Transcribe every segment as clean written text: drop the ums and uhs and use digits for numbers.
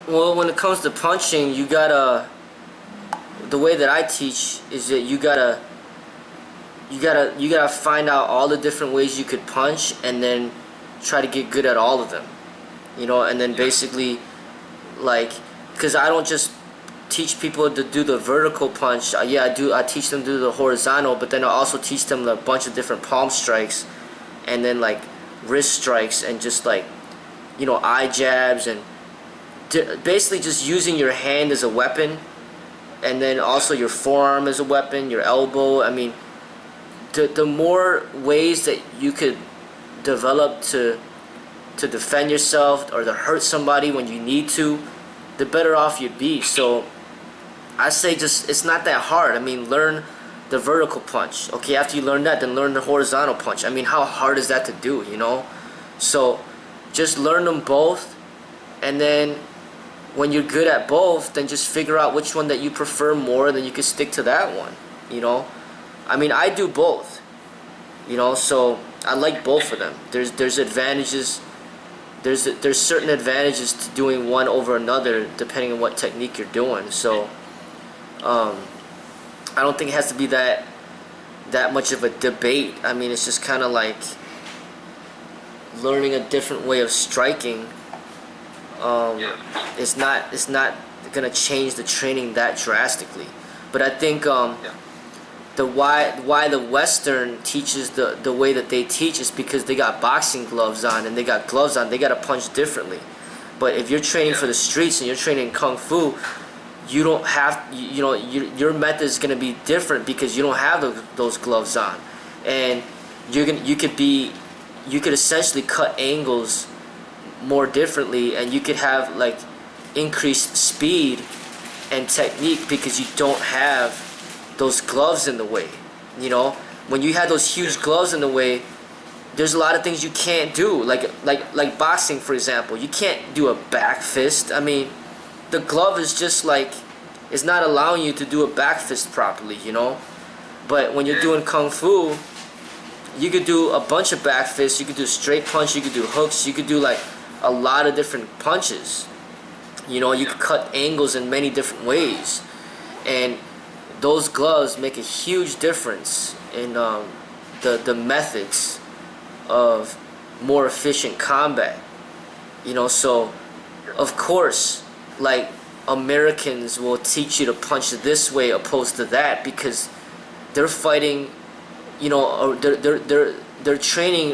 Well, when it comes to punching, you gotta. The way that I teach is that you gotta find out all the different ways you could punch, and then try to get good at all of them. And then basically, like, because I don't just teach people to do the vertical punch. Yeah, I do. I teach them to do the horizontal, but then I also teach them a bunch of different palm strikes, and then like wrist strikes, and just like eye jabs, and basically just using your hand as a weapon, and then also your forearm as a weapon, your elbow. I mean, the more ways that you could develop to defend yourself or to hurt somebody when you need to, the better off you'd be. So I say just, it's not that hard. I mean, learn the vertical punch. Okay, after you learn that, then learn the horizontal punch. I mean, how hard is that to do, So just learn them both, and then when you're good at both, then just figure out which one that you prefer more, and then you can stick to that one. I mean, I do both, so I like both of them. There's advantages. There's certain advantages to doing one over another depending on what technique you're doing. So I don't think it has to be that much of a debate. I mean, it's just kind of like learning a different way of striking. It's not gonna change the training that drastically. But I think the why the Western teaches the way that they teach is because they got boxing gloves on, and they got gloves on. They got to punch differently. But if you're training for the streets and you're training kung fu, you don't have your method is gonna be different because you don't have those gloves on, and you could essentially cut angles more differently, and you could have like increased speed and technique because you don't have those gloves in the way. When you have those huge gloves in the way, there's a lot of things you can't do, like boxing, for example. You can't do a back fist. I mean, the glove is just like, it's not allowing you to do a back fist properly. But when you're doing kung fu, you could do a bunch of back fists. You could do straight punch, you could do hooks, you could do like a lot of different punches. You could cut angles in many different ways, and those gloves make a huge difference in the methods of more efficient combat. So of course, like, Americans will teach you to punch this way opposed to that because they're fighting, or their training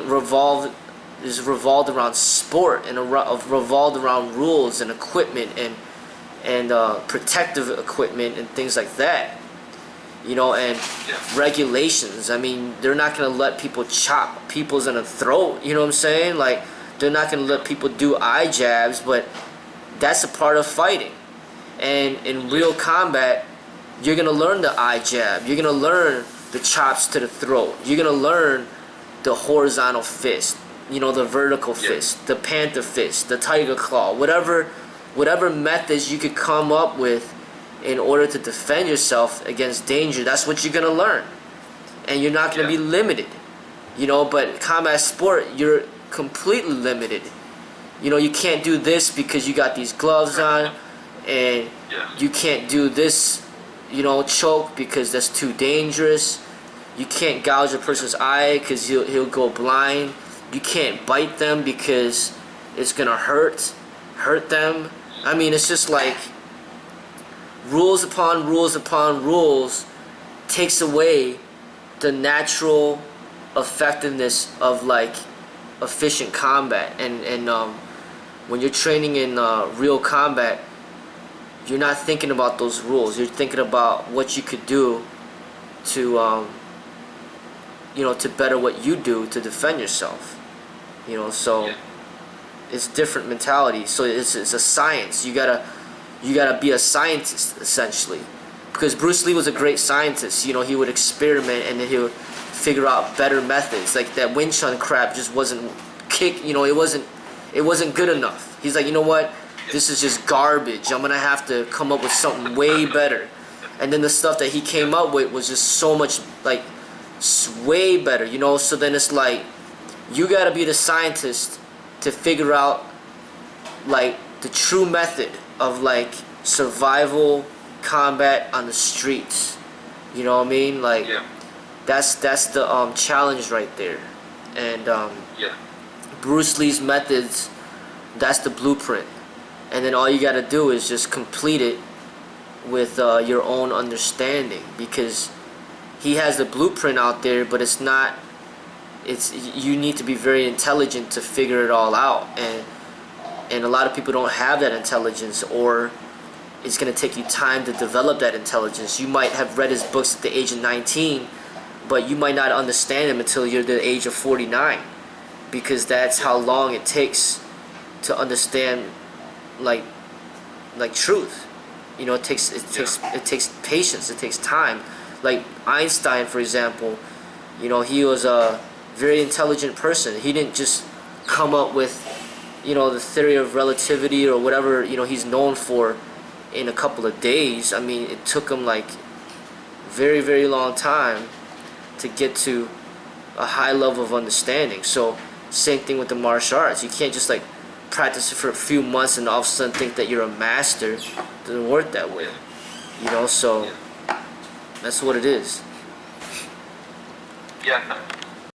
is revolved around sport, and revolved around rules and equipment and protective equipment and things like that. And regulations. I mean, they're not gonna let people chop people's in the throat. You know what I'm saying? Like, they're not gonna let people do eye jabs, but that's a part of fighting. And in real combat, you're gonna learn the eye jab. You're gonna learn the chops to the throat. You're gonna learn the horizontal fist. The vertical fist, the panther fist, the tiger claw, whatever methods you could come up with in order to defend yourself against danger. That's what you're gonna learn, and you're not gonna be limited. But combat sport, you're completely limited. You can't do this because you got these gloves on, and you can't do this, choke, because that's too dangerous. You can't gouge a person's eye because he'll go blind. You can't bite them because it's gonna hurt them. I mean, it's just like rules upon rules upon rules takes away the natural effectiveness of like efficient combat. And when you're training in real combat, you're not thinking about those rules. You're thinking about what you could do to to better what you do to defend yourself. So it's different mentality. So it's a science. You gotta be a scientist, essentially, because Bruce Lee was a great scientist. He would experiment, and then he would figure out better methods. Like that Wing Chun crap just wasn't it wasn't good enough. He's like, you know what, this is just garbage. I'm gonna have to come up with something way better. And then the stuff that he came up with was just so much, like, way better. So then it's like, you gotta be the scientist to figure out like the true method of like survival combat on the streets. You know what I mean? Like Yeah. that's the challenge right there. And Yeah. Bruce Lee's methods, that's the blueprint. And then all you got to do is just complete it with your own understanding, because he has the blueprint out there, but it's not. It's, you need to be very intelligent to figure it all out, and a lot of people don't have that intelligence, or it's going to take you time to develop that intelligence. You might have read his books at the age of 19, but you might not understand them until you're the age of 49, because that's how long it takes to understand like truth. You know, it takes patience, it takes time. Like Einstein, for example, you know, he was a very intelligent person. He didn't just come up with, you know, the theory of relativity or whatever, you know, he's known for in a couple of days. I mean, it took him like very, very long time to get to a high level of understanding. So same thing with the martial arts. You can't just like practice it for a few months and all of a sudden think that you're a master. It doesn't work that way, you know. So that's what it is. Yeah.